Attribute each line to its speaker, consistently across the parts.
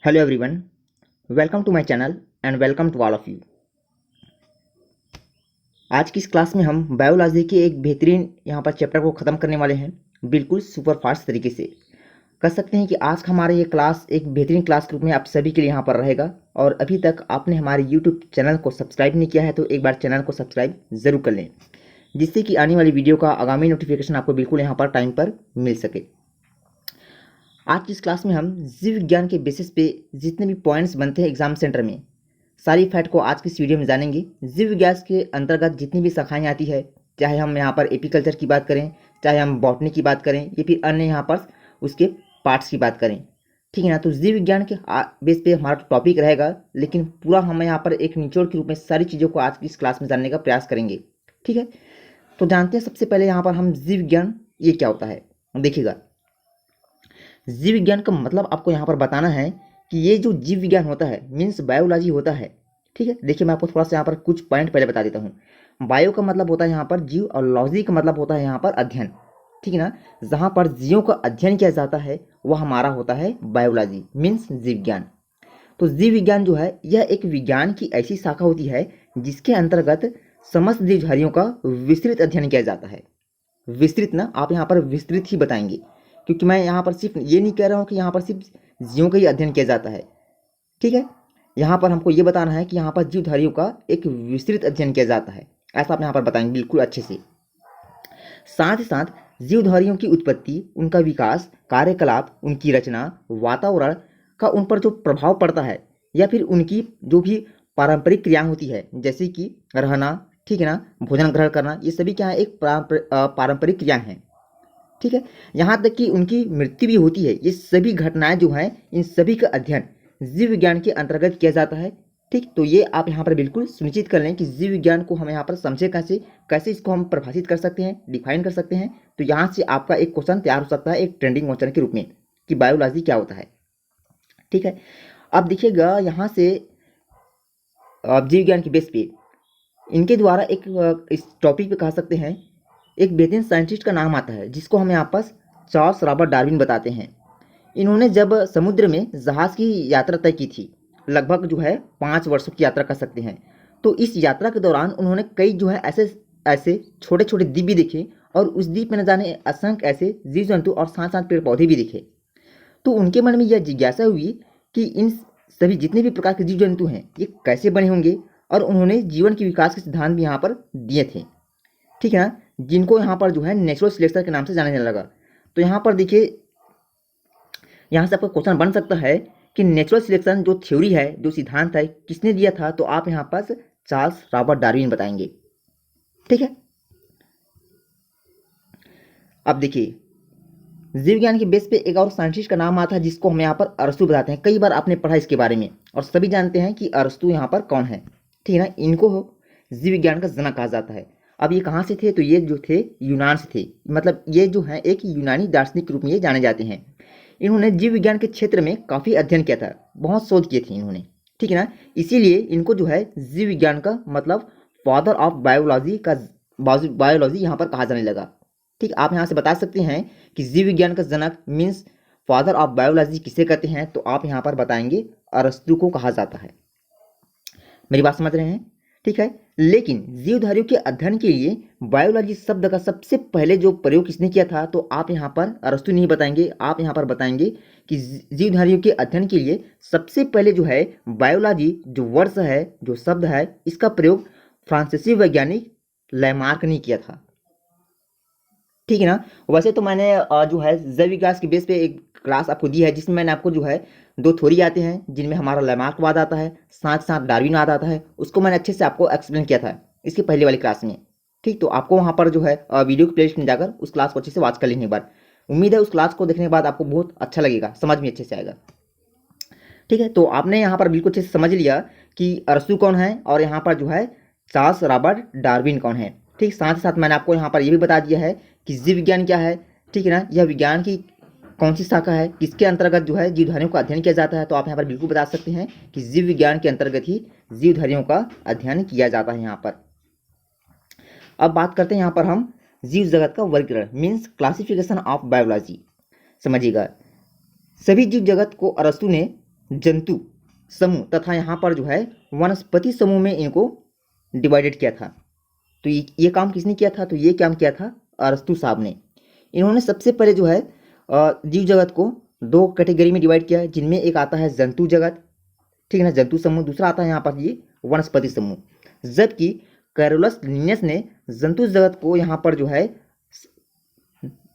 Speaker 1: Hello everyone, welcome to my channel and welcome to all of you। आज की इस class में हम बायोलॉजी के एक बेहतरीन यहाँ पर चैप्टर को ख़त्म करने वाले हैं, बिल्कुल सुपर फास्ट तरीके से। कह सकते हैं कि आज का हमारा ये क्लास एक बेहतरीन क्लास के रूप में आप सभी के लिए यहाँ पर रहेगा। और अभी तक आपने हमारे यूट्यूब चैनल को सब्सक्राइब नहीं किया है तो एक बार चैनल को सब्सक्राइब ज़रूर कर लें, जिससे कि आने वाली वीडियो का आगामी नोटिफिकेशन आपको बिल्कुल यहाँ पर टाइम पर मिल सके। आज की इस क्लास में हम जीव विज्ञान के बेसिस पे जितने भी पॉइंट्स बनते हैं एग्जाम सेंटर में, सारी फैक्ट को आज की इस वीडियो में जानेंगे। जीव विज्ञान के अंतर्गत जितनी भी शाखाएं आती है, चाहे हम यहाँ पर एपीकल्चर की बात करें, चाहे हम बॉटनी की बात करें या फिर अन्य यहाँ पर उसके पार्ट्स की बात करें, ठीक है ना। तो जीव विज्ञान के बेस पे हमारा टॉपिक रहेगा, लेकिन पूरा हम यहाँ पर एक निचोड़ के रूप में सारी चीज़ों को आज की इस क्लास में जानने का प्रयास करेंगे, ठीक है। तो जानते हैं सबसे पहले यहाँ पर हम जीव विज्ञान ये क्या होता है। देखिएगा, जीव विज्ञान का मतलब आपको यहाँ पर बताना है कि ये जो जीव विज्ञान होता है मीन्स बायोलॉजी होता है, ठीक है। देखिए, मैं आपको थोड़ा सा यहाँ पर कुछ पॉइंट पहले बता देता हूँ। बायो का मतलब होता है यहाँ पर जीव और लॉजी का मतलब होता है यहाँ पर अध्ययन, ठीक है ना। जहाँ पर जीवों का अध्ययन किया जाता है वह हमारा होता है बायोलॉजी मीन्स जीव विज्ञान। तो जीव विज्ञान जो है यह एक विज्ञान की ऐसी शाखा होती है जिसके अंतर्गत समस्त जीवधारियों का विस्तृत अध्ययन किया जाता है। विस्तृत ना, आप यहाँ पर विस्तृत ही बताएंगे, क्योंकि मैं यहाँ पर सिर्फ ये नहीं कह रहा हूँ कि यहाँ पर सिर्फ जीवों का ही अध्ययन किया जाता है, ठीक है। यहाँ पर हमको ये बताना है कि यहाँ पर जीवधारियों का एक विस्तृत अध्ययन किया जाता है, ऐसा आप यहाँ पर बताएंगे बिल्कुल अच्छे से। साथ ही साथ जीवधारियों की उत्पत्ति, उनका विकास, कार्यकलाप, उनकी रचना, वातावरण का उन पर जो प्रभाव पड़ता है, या फिर उनकी जो भी पारंपरिक क्रिया होती है जैसे कि रहना, ठीक है ना, भोजन ग्रहण करना, ये सभी क्या है एक पारंपरिक क्रिया है, ठीक है। यहाँ तक कि उनकी मृत्यु भी होती है। ये सभी घटनाएं जो हैं इन सभी का अध्ययन जीव विज्ञान के अंतर्गत किया जाता है, ठीक। तो ये आप यहाँ पर बिल्कुल सुनिश्चित कर लें कि जीव विज्ञान को हम यहाँ पर समझे कैसे, कैसे इसको हम परिभाषित कर सकते हैं, डिफाइन कर सकते हैं। तो यहाँ से आपका एक क्वेश्चन तैयार हो सकता है एक ट्रेंडिंग क्वेश्चन के रूप में कि बायोलॉजी क्या होता है, ठीक है। अब देखिएगा, यहाँ से जीव विज्ञान के बेस पे इनके द्वारा एक इस टॉपिक पे कह सकते हैं एक बेहतरीन साइंटिस्ट का नाम आता है, जिसको हम यहाँ पर चार्ल्स रॉबर्ट डार्विन बताते हैं। इन्होंने जब समुद्र में जहाज़ की यात्रा तय की थी, लगभग जो है 5 वर्षों की यात्रा कर सकते हैं, तो इस यात्रा के दौरान उन्होंने कई जो है ऐसे ऐसे छोटे छोटे द्वीप भी देखे, और उस द्वीप में न जाने असंख्य ऐसे जीव जंतु और साथ साथ पेड़ पौधे भी दिखे। तो उनके मन में यह जिज्ञासा हुई कि इन सभी जितने भी प्रकार के जीव जंतु हैं ये कैसे बने होंगे, और उन्होंने जीवन के विकास के सिद्धांत भी यहाँ पर दिए थे, ठीक है ना, जिनको यहाँ पर जो है नेचुरल सिलेक्शन के नाम से जाना जाने लगा। तो यहाँ पर देखिए, यहाँ से आपका क्वेश्चन बन सकता है कि नेचुरल सिलेक्शन जो थ्योरी है, जो सिद्धांत है, किसने दिया था। तो आप यहाँ पर चार्ल्स रॉबर्ट डार्विन बताएंगे, ठीक है। अब देखिए, जीव विज्ञान के बेस पे एक और साइंटिस्ट का नाम आता है जिसको हम यहाँ पर अरस्तु बताते हैं। कई बार आपने पढ़ा इसके बारे में और सभी जानते हैं कि अरस्तु यहाँ पर कौन है, ठीक है ना। इनको जीव विज्ञान का जनक कहा जाता है। अब ये कहाँ से थे, तो ये जो थे यूनान से थे, मतलब ये जो है एक यूनानी दार्शनिक के रूप में ये जाने जाते हैं। इन्होंने जीव विज्ञान के क्षेत्र में काफ़ी अध्ययन किया था, बहुत शोध किए थे इन्होंने, ठीक है ना। इसीलिए इनको जो है जीव विज्ञान का मतलब फादर ऑफ बायोलॉजी यहाँ पर कहा जाने लगा, ठीक। आप यहाँ से बता सकते हैं कि जीव विज्ञान का जनक मीन्स फादर ऑफ बायोलॉजी किसे कहते हैं, तो आप यहाँ पर बताएंगे अरस्तु को कहा जाता है। मेरी बात समझ रहे हैं, ठीक है। लेकिन जीवधारियों के अध्ययन के लिए बायोलॉजी शब्द का सबसे पहले जो प्रयोग किसने किया था, तो आप यहाँ पर अरस्तु नहीं बताएंगे, आप यहाँ पर बताएंगे कि जीवधारियों के अध्ययन के लिए सबसे पहले जो है बायोलॉजी जो वर्ड है, जो शब्द है, इसका प्रयोग फ्रांसीसी वैज्ञानिक लैमार्क ने किया था, ठीक है ना। वैसे तो मैंने जो है जैव विकास के बेस पे एक क्लास आपको दी है, जिसमें मैंने आपको जो है 2 थ्योरी आते हैं जिनमें हमारा लैमार्कवाद आता है, साथ साथ डार्विनवाद आता है। उसको मैंने अच्छे से आपको एक्सप्लेन किया था इसकी पहले वाली क्लास में, ठीक। तो आपको वहाँ पर जो है वीडियो की प्लेलिस्ट में जाकर उस क्लास को अच्छे से वॉच कर लेने के बाद, उम्मीद है उस क्लास को देखने के बाद आपको बहुत अच्छा लगेगा, समझ में अच्छे से आएगा, ठीक है। तो आपने यहाँ पर बिल्कुल अच्छे से समझ लिया कि अरस्तु कौन है और यहाँ पर जो है चार्ल्स रॉबर्ट डार्विन कौन है, ठीक। साथ ही साथ मैंने आपको यहाँ पर ये भी बता दिया है कि जीव विज्ञान क्या है, ठीक है ना, यह विज्ञान की कौन सी शाखा है, किसके अंतर्गत जो है जीवधारियों का अध्ययन किया जाता है। तो आप यहाँ पर बिल्कुल बता सकते हैं कि जीव विज्ञान के अंतर्गत ही जीवधारियों का अध्ययन किया जाता है यहाँ पर। अब बात करते हैं यहाँ पर हम जीव जगत का वर्गीकरण मीन्स क्लासिफिकेशन ऑफ बायोलॉजी। समझिएगा, सभी जीव जगत को अरस्तु ने जंतु समूह तथा यहाँ पर जो है वनस्पति समूह में इनको डिवाइडेड किया था। तो ये काम किसने किया था? तो ये काम किया था अरस्तु साहब ने। इन्होंने सबसे पहले जो है जीव जगत को दो कैटेगरी में डिवाइड किया है, जिनमें एक आता है जंतु जगत, ठीक है ना, जंतु समूह, दूसरा आता है यहाँ पर ये वनस्पति समूह। जबकि कैरोलस लिनियस ने जंतु जगत को यहाँ पर जो है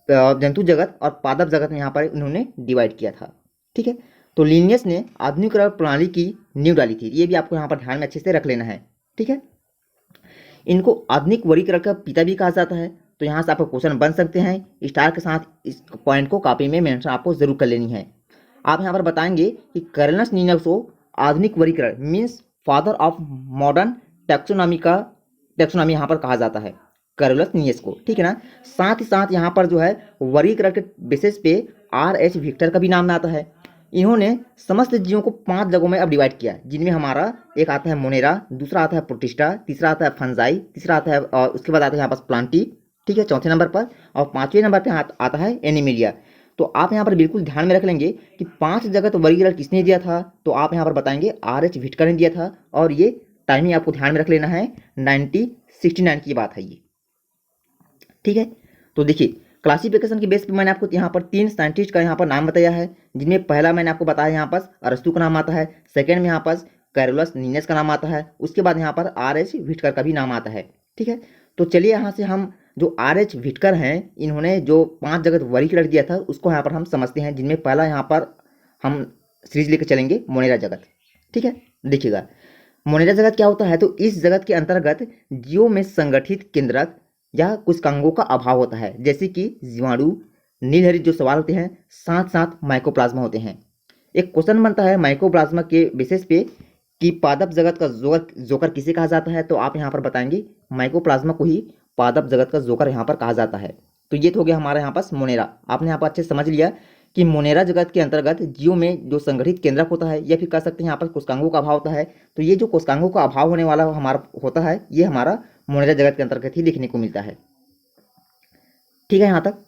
Speaker 1: जंतु जगत और पादप जगत में यहाँ पर इन्होंने डिवाइड किया था, ठीक है। तो लिनियस ने आधुनिक प्रणाली की नींव डाली थी, ये भी आपको यहाँ पर ध्यान में अच्छे से रख लेना है, ठीक है। इनको आधुनिक वर्गीकरण का पिता भी कहा जाता है। तो यहाँ से आपको क्वेश्चन बन सकते हैं, स्टार के साथ इस पॉइंट को कॉपी में मेंशन आपको जरूर कर लेनी है। आप यहाँ पर बताएंगे कि कैरोलस लिनियस को आधुनिक वर्गीकरण means father of modern taxonomy यहाँ पर कहा जाता है, कैरोलस लिनियस को, ठीक है ना। साथ ही साथ यहाँ पर जो है वर्गीकरण के बेसिस पे R.H. विक्टर का भी नाम आता है। इन्होंने समस्त जीवों को 5 जगहों में अब डिवाइड किया, जिनमें हमारा एक आता है मोनेरा, दूसरा आता है प्रोटिस्टा, तीसरा आता है फंजाई, तीसरा आता है और उसके बाद आता है यहाँ पास प्लांटी, ठीक है, चौथे नंबर पर, और 5वें नंबर पे आता है एनिमिलिया। तो आप यहाँ पर बिल्कुल ध्यान में रख लेंगे कि 5 जगह तो वर्गीकरण किसने दिया था? तो आप यहाँ पर बताएंगे R.H. विक्टर ने दिया था, और ये टाइमिंग आपको ध्यान में रख लेना है, 1969 की बात है ये, ठीक है। तो देखिए क्लासिफिकेशन के बेस पे मैंने आपको यहाँ पर 3 साइंटिस्ट का यहाँ पर नाम बताया है, जिनमें पहला मैंने आपको बताया यहाँ पर अरस्तु का नाम आता है, सेकंड में यहाँ पर कैरोलस लिनियस का नाम आता है, उसके बाद यहाँ पर R.H. विक्टर का भी नाम आता है, ठीक है। तो चलिए यहाँ से हम जो R.H. विक्टर हैं, इन्होंने जो 5 जगत वर्गीकरण दिया था उसको यहाँ पर हम समझते हैं, जिनमें पहला यहाँ पर हम सीरीज लेकर चलेंगे मोनेरा जगत, ठीक है। देखिएगा मोनेरा जगत क्या होता है? तो इस जगत के अंतर्गत जीवों में संगठित केंद्रक या कोशिकांगों का अभाव होता है, जैसे कि जीवाणु, नीलहरित जो सवाल होते हैं, साथ साथ माइकोप्लाज्मा होते हैं। एक क्वेश्चन बनता है माइकोप्लाज्मा के बेसिस पे कि पादप जगत का जोकर किसे कहा जाता है? तो आप यहाँ पर बताएंगे माइकोप्लाज्मा को ही पादप जगत का जोकर यहाँ पर कहा जाता है। तो ये तो हो गया हमारा यहाँ पास मोनेरा। आपने यहाँ पर अच्छे समझ लिया कि मोनेरा जगत के अंतर्गत जीव में जो संगठित केंद्रक होता है, या फिर कह सकते हैं यहाँ पर कोशिकांगों का अभाव होता है। तो ये जो कोशिकांगों का अभाव होने वाला हमारा होता है, ये हमारा मोनेरा जगत के अंतर्गत ही देखने को मिलता है, ठीक है। यहाँ तक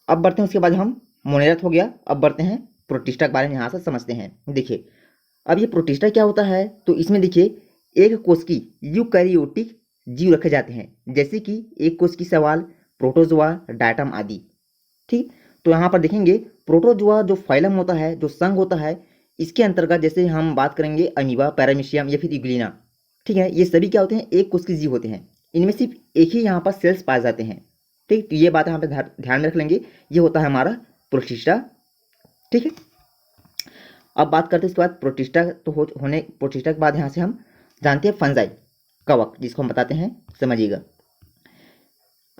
Speaker 1: अब बढ़ते हैं, उसके बाद हम मोनेरा हो गया, अब बढ़ते हैं प्रोटिस्टा के बारे में यहाँ से समझते हैं। देखिए अब ये प्रोटिस्टा क्या होता है? तो इसमें देखिए एक कोश की यूकैरियोटिक जीव रखे जाते हैं, जैसे कि एक कोश की सवाल, प्रोटोजोआ, डायटम आदि, ठीक। तो यहाँ पर देखेंगे प्रोटोजोआ जो फाइलम होता है, जो संघ होता है, इसके अंतर्गत जैसे हम बात करेंगे अमीबा, पैरामीशियम या फिर इग्लिना, ठीक है, ये सभी क्या होते हैं? एक कोश के जीव होते हैं। इनमें सिर्फ एक ही यहाँ पर सेल्स पाए जाते हैं, ठीक। तो ये बात यहाँ पे ध्यान में रख लेंगे, ये होता है हमारा प्रोटिस्टा, ठीक है। अब बात करते हैं इसके बाद प्रोटिस्टा तो होने प्रोटिस्टा के बाद यहाँ से हम जानते हैं फंजाई, कवक, जिसको हम बताते हैं, समझिएगा।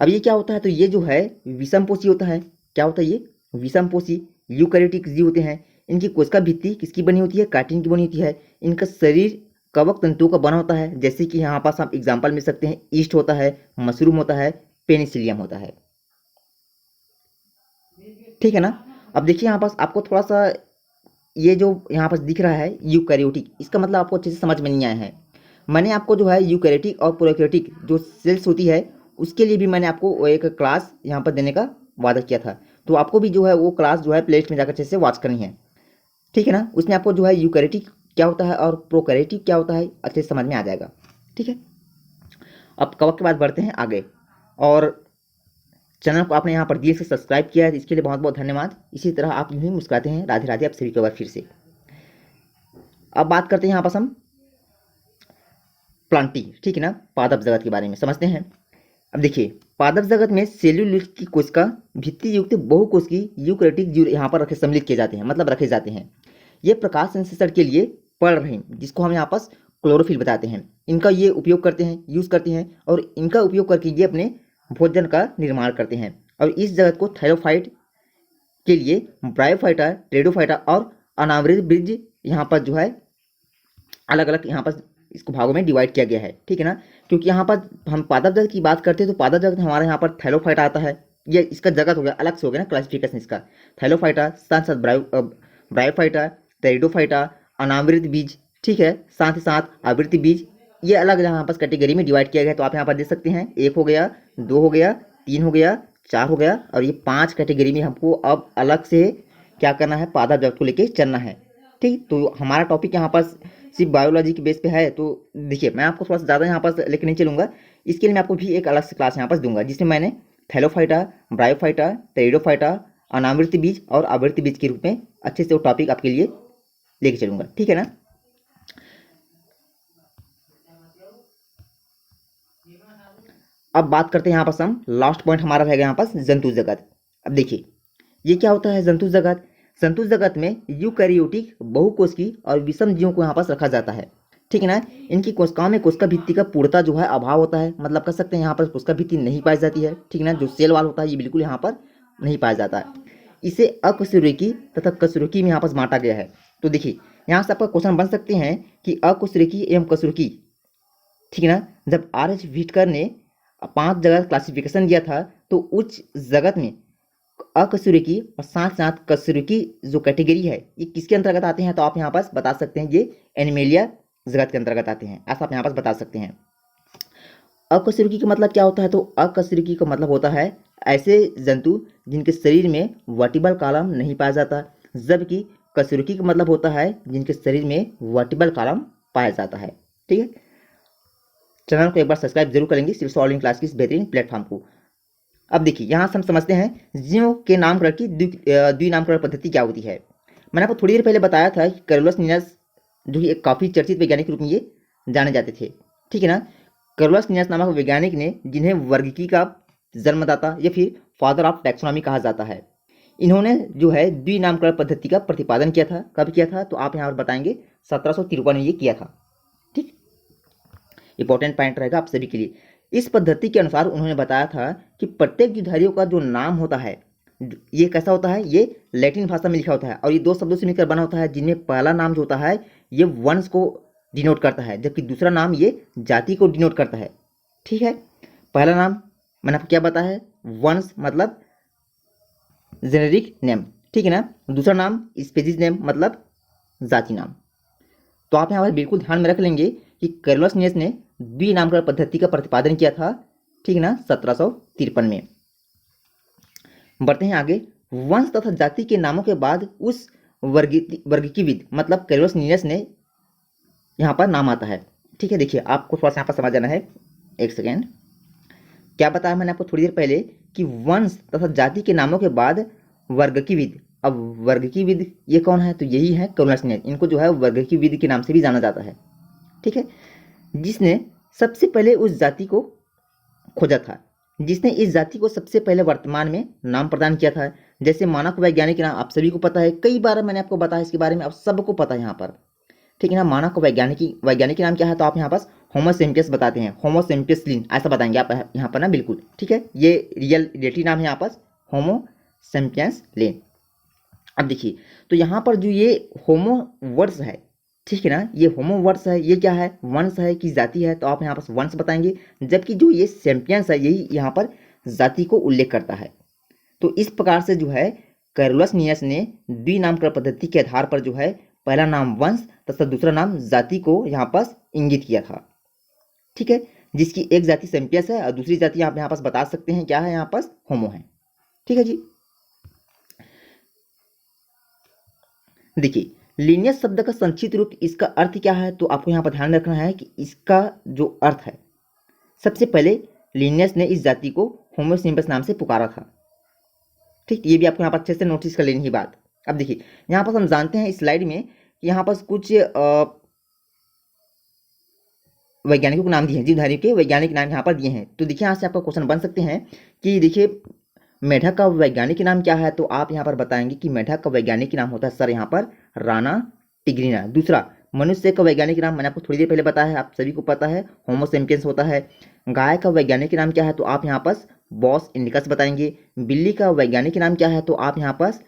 Speaker 1: अब ये क्या होता है? तो ये जो है विषमपोषी होता है। क्या होता है? ये विषमपोषी यूकैरियोटिक जीव होते हैं। इनकी कोशिका भित्ति किसकी बनी होती है? काइटिन की बनी होती है। इनका शरीर कवक तंतुओं का बना होता है, जैसे कि यहाँ पास आप एग्जाम्पल मिल सकते हैं, ईस्ट होता है, मशरूम होता है, पेनिसिलियम होता है, ठीक है ना। अब देखिए यहाँ पास आपको थोड़ा सा ये जो यहाँ पास दिख रहा है यूकैरियोटिक, इसका मतलब आपको अच्छे से समझ में नहीं आया है। मैंने आपको जो है यूकैरियोटिक और प्रोकैरियोटिक जो सेल्स होती है, उसके लिए भी मैंने आपको एक क्लास यहाँ पर देने का वादा किया था। तो आपको भी जो है वो क्लास जो है प्लेलिस्ट में जाकर अच्छे से वॉच करनी है, ठीक है ना। उसमें आपको जो है यूकैरियोटिक क्या होता है और प्रोकैरियोटिक क्या होता है अच्छे से समझ में आ जाएगा, ठीक है। अब कवक के बाद बढ़ते हैं आगे, और चैनल को आपने यहाँ पर दिए से सब्सक्राइब किया है, इसके लिए बहुत बहुत धन्यवाद। इसी तरह आप यूँ ही मुस्कुराते हैं। राधे राधे आप सभी को बार फिर से। अब बात करते हैं यहाँ पर हम प्लांटी, ठीक है ना, पादप जगत के बारे में समझते हैं। अब देखिए पादप जगत में सेल्यूलोज की कोशिका भित्ति युक्त बहुकोशिकीय यूकैरियोटिक जीव यहाँ पर सम्मिलित किए जाते हैं, मतलब रखे जाते हैं। ये प्रकाश संश्लेषण के लिए पढ़ रहे हैं, जिसको हम यहाँ पर क्लोरोफिल बताते हैं। इनका ये उपयोग करते हैं, यूज़ करते हैं, और इनका उपयोग करके ये अपने भोजन का निर्माण करते हैं। और इस जगत को थैलोफाइट के लिए ब्रायोफाइटा, ट्रेडोफाइटा और अनावृत बीज यहाँ पर जो है अलग अलग यहाँ पर इसको भागों में डिवाइड किया गया है, ठीक है ना। क्योंकि यहाँ पर हम पादप जगत की बात करते हैं, तो पादप जगत हमारे यहाँ पर थैलोफाइटा आता है। ये इसका जगत हो गया, अलग से हो गया ना क्लासिफिकेशन इसका। थैलोफाइटा, साथ साथ ब्रायोफाइटा, टेरिडोफाइटा, अनावृत बीज, ठीक है, साथ ही साथ आवृत बीज, ये अलग यहाँ पर कैटेगरी में डिवाइड किया गया है। तो आप यहाँ पर देख सकते हैं, 1 हो गया, 2 हो गया, 3 हो गया, 4 हो गया, और ये 5 कैटेगरी में हमको अब अलग से क्या करना है, पादप जगत को लेके चलना है। ठीक, तो हमारा टॉपिक यहाँ पर सिर्फ बायोलॉजी के बेस पे है। तो देखिए मैं आपको थोड़ा सा ज़्यादा यहाँ पर लेके नहीं चलूँगा, इसके लिए मैं आपको भी एक अलग से क्लास यहाँ पर दूंगा, जिसमें मैंने थैलोफाइटा, ब्रायोफाइटा, टेरिडोफाइटा, अनावृत्ति बीज और आवृत्ति बीज के रूप में अच्छे से वो टॉपिक आपके लिए लेके चलूँगा। ठीक है ना। अब बात करते हैं यहाँ पर हम लास्ट पॉइंट हमारा रहेगा यहाँ पर जंतु जगत। अब देखिए ये क्या होता है जंतु जगत। जंतु जगत में यूकैरियोटिक, बहुकोशिकीय और विषम जीवों को यहाँ पर रखा जाता है। ठीक है ना। इनकी कोशिकाओं में कोशिका भित्ति का पूर्णता जो है अभाव होता है, मतलब कह सकते हैं यहाँ पर कोशिका भित्ति नहीं पाई जाती है। ठीक है ना। जो सेल वाल होता है ये बिल्कुल यहाँ पर नहीं पाया जाता है। इसे अकशेरुकी तथा कशेरुकी में यहाँ पर बांटा गया है। तो देखिए यहाँ से आपका क्वेश्चन बन सकते हैं कि अकशेरुकी एवं कशेरुकी, ठीक है ना, जब R.H. व्हिटकर ने 5 जगह क्लासिफिकेशन दिया था तो उच्च जगत में अकशेरुकी और साथ साथ कशेरुकी जो कैटेगरी है ये किसके अंतर्गत आते हैं, तो आप यहाँ पास बता सकते हैं ये एनिमेलिया जगत के अंतर्गत आते हैं, ऐसा आप यहाँ पास बता सकते हैं। अकशेरुकी का मतलब क्या होता है, तो अकशेरुकी का मतलब होता है ऐसे जंतु जिनके शरीर में वर्टिबल कॉलम नहीं पाया जाता, जबकि कशेरुकी का मतलब होता है जिनके शरीर में वर्टिबल कॉलम पाया जाता है। ठीक है। चैनल को एक बार सब्सक्राइब जरूर करेंगे सिर्फ सॉल्विंग क्लास की इस बेहतरीन प्लेटफॉर्म को। अब देखिए यहाँ से हम समझते हैं जीवों के नामकरण की द्विनामकरण पद्धति क्या होती है। मैंने आपको थोड़ी देर पहले बताया था कि कैरोलस लीनियस जो कि एक काफ़ी चर्चित वैज्ञानिक के रूप में ये जाने जाते थे। ठीक है ना। कैरोलस लीनियस नामक वैज्ञानिक ने, जिन्हें वर्गीकी का जन्मदाता या फिर फादर ऑफ टैक्सोनॉमी कहा जाता है, इन्होंने जो है द्विनामकरण पद्धति का प्रतिपादन किया था। कब किया था, तो आप यहाँ पर बताएंगे 1753 में ये किया था। ठीक, इंपॉर्टेंट पॉइंट रहेगा आप सभी के लिए। इस पद्धति के अनुसार उन्होंने बताया था कि प्रत्येक द्विधारियों का जो नाम होता है ये कैसा होता है, ये लैटिन भाषा में लिखा होता है और ये 2 शब्दों से मिलकर बना होता है, जिनमें पहला नाम जो होता है ये वंश को डिनोट करता है, जबकि दूसरा नाम ये जाति को डिनोट करता है। ठीक है। पहला नाम मैंने आपको क्या बताया है, वंश मतलब जेनेरिक नेम। ठीक है ना। दूसरा नाम स्पीसीज नेम मतलब जाति नाम। तो आप यहाँ पर बिल्कुल ध्यान में रख लेंगे कि कैरोलस लीनियस ने द्विनामकरण पद्धति का प्रतिपादन किया था। ठीक है ना, 1753 में। बढ़ते हैं आगे। वंश तथा जाति के नामों के बाद उस वर्गीकृत मतलब कैरोलस लीनियस ने यहाँ पर नाम आता है। ठीक है। देखिए आपको थोड़ा सा यहाँ पर समझ जाना है, एक सेकेंड। क्या बताया मैंने आपको थोड़ी देर पहले कि वंश तथा जाति के नामों के बाद वर्गीकृत। अब वर्गीकृत ये कौन है, तो यही है कैरोलस लीनियस। इनको जो है वर्गीकृत के नाम से भी जाना जाता है। ठीक है। जिसने सबसे पहले उस जाति को खोजा था, जिसने इस जाति को सबसे पहले वर्तमान में नाम प्रदान किया था। जैसे मानव वैज्ञानिक नाम आप सभी को पता है, कई बार मैंने आपको बताया इसके बारे में, आप सबको पता है यहाँ पर। ठीक है ना। मानव वैज्ञानिक नाम क्या है, तो आप यहाँ पास होमो सेम्पियस बताते हैं, होमो सेम्पियस लिन ऐसा बताएंगे आप यहाँ पर ना, बिल्कुल। ठीक है। ये रियलिटी नाम है यहाँ पास, होमो सेम्पियस लिन। अब देखिए तो यहाँ पर जो ये होमो वर्ड्स है, ठीक है ना, ये होमो वर्ड्स है, ये क्या है, वंश है कि जाति है, तो आप यहाँ पर वंश बताएंगे, जबकि जो ये सैम्पियंस है यही यहाँ पर जाति को उल्लेख करता है। तो इस प्रकार से जो है कैरोलस लीनियस ने द्विनामकरण पद्धति के आधार पर जो है पहला नाम वंश तथा दूसरा नाम जाति को यहाँ पास इंगित किया था। ठीक है। जिसकी एक जाति सैम्पियस है और दूसरी जाति आप यहाँ पास बता सकते हैं क्या है, यहाँ पास होमो है। ठीक है जी। देखिए लीनियस शब्द का संक्षिप्त रूप, इसका अर्थ क्या है, तो आपको यहाँ पर ध्यान रखना है कि इसका जो अर्थ है, सबसे पहले लीनियस ने इस जाति को होमो सेम्पियस नाम से पुकारा था। ठीक, ये भी आपको यहाँ पर अच्छे से नोटिस कर लेनी ही बात। अब देखिए यहाँ पर हम जानते हैं इस स्लाइड में कि यहाँ पर कुछ वैज्ञानिकों को नाम दिए हैं, जीवधारियों के वैज्ञानिक नाम यहाँ पर दिए हैं। तो देखिए यहाँ से आपका क्वेश्चन बन सकते हैं कि देखिए मेढक का वैज्ञानिक नाम क्या है, तो आप यहाँ पर बताएंगे कि मेढक का वैज्ञानिक नाम होता है सर यहाँ पर राना टिग्रिना। दूसरा मनुष्य का वैज्ञानिक नाम मैंने आपको थोड़ी देर पहले बताया है, आप सभी को पता है, होमो सेम्पियंस होता है। गाय का वैज्ञानिक नाम क्या है, तो आप यहाँ पास बॉस इंडिकस बताएंगे। बिल्ली का वैज्ञानिक नाम क्या है, तो आप यहाँ पास